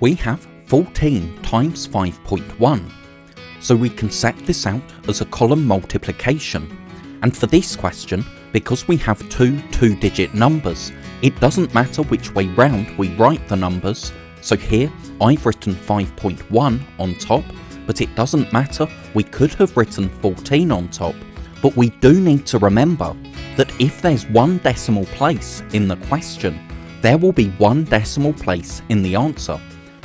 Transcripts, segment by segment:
We have 14 times 5.1, so we can set this out as a column multiplication. And for this question, because we have two two-digit numbers, it doesn't matter which way round we write the numbers. So here I've written 5.1 on top, but it doesn't matter, we could have written 14 on top. But we do need to remember that if there's one decimal place in the question, there will be one decimal place in the answer.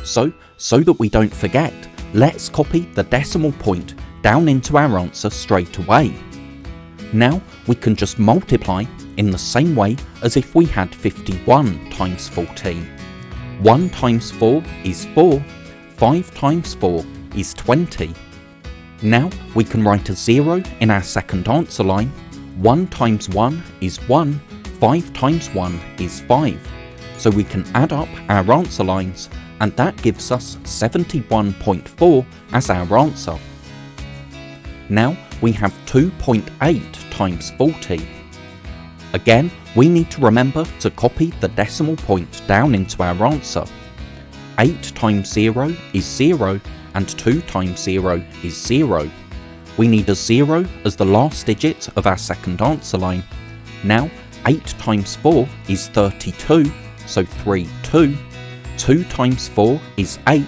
So that we don't forget, let's copy the decimal point down into our answer straight away. Now we can just multiply in the same way as if we had 51 times 14. 1 times 4 is 4, 5 times 4 is 20. Now we can write a 0 in our second answer line. 1 times 1 is 1, 5 times 1 is 5. So we can add up our answer lines, and that gives us 71.4 as our answer. Now we have 2.8 times 40. Again, we need to remember to copy the decimal point down into our answer. 8 times 0 is 0, and 2 times 0 is 0. We need a 0 as the last digit of our second answer line. Now 8 times 4 is 32, so 3, 2. 2 times 4 is 8,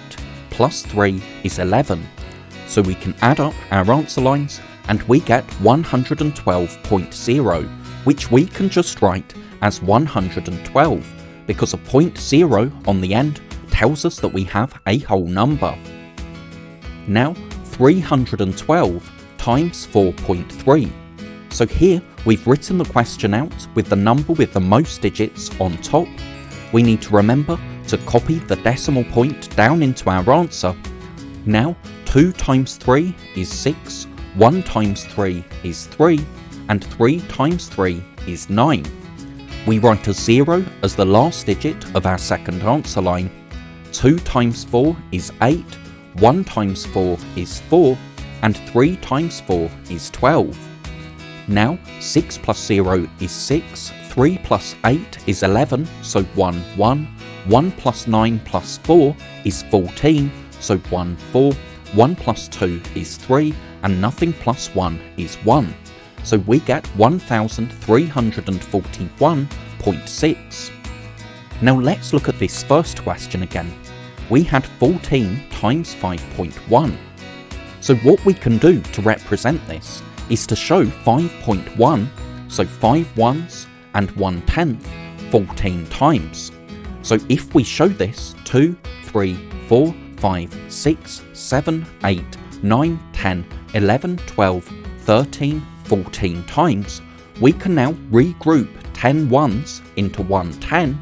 plus 3 is 11. So we can add up our answer lines, and we get 112.0, which we can just write as 112, because a 0 on the end tells us that we have a whole number. Now 312 times 4.3. So here we've written the question out with the number with the most digits on top. We need to remember to copy the decimal point down into our answer. Now 2 times 3 is 6, 1 times 3 is 3, and 3 times 3 is 9. We write a 0 as the last digit of our second answer line. 2 times 4 is 8, 1 times 4 is 4, and 3 times 4 is 12. Now 6 plus 0 is 6, 3 plus 8 is 11, so 1, 1. 1 plus 9 plus 4 is 14, so 1, 4. 1 plus 2 is 3, and nothing plus 1 is 1. So we get 1341.6. Now let's look at this first question again. We had 14 times 5.1. So what we can do to represent this is to show 5.1, so 5 ones and 1/10, 14 times. So if we show this 2, 3, 4, 5, 6, 7, 8, 9, 10, 11, 12, 13, 14 times, we can now regroup 10 ones into 1/10,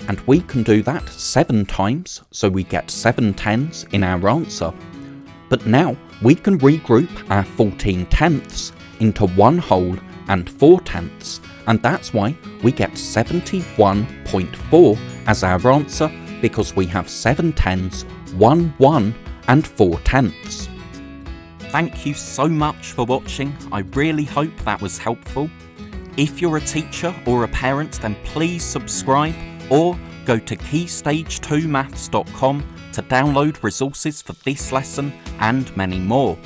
and we can do that 7 times, so we get 7 tens in our answer. But now we can regroup our 14 tenths into 1 whole and 4 tenths, and that's why we get 71.4 as our answer, because we have 7 tens, 1 1, and 4 tenths. Thank you so much for watching. I really hope that was helpful. If you're a teacher or a parent, then please subscribe or go to keystage2maths.com to download resources for this lesson and many more.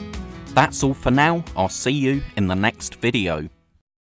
That's all for now. I'll see you in the next video.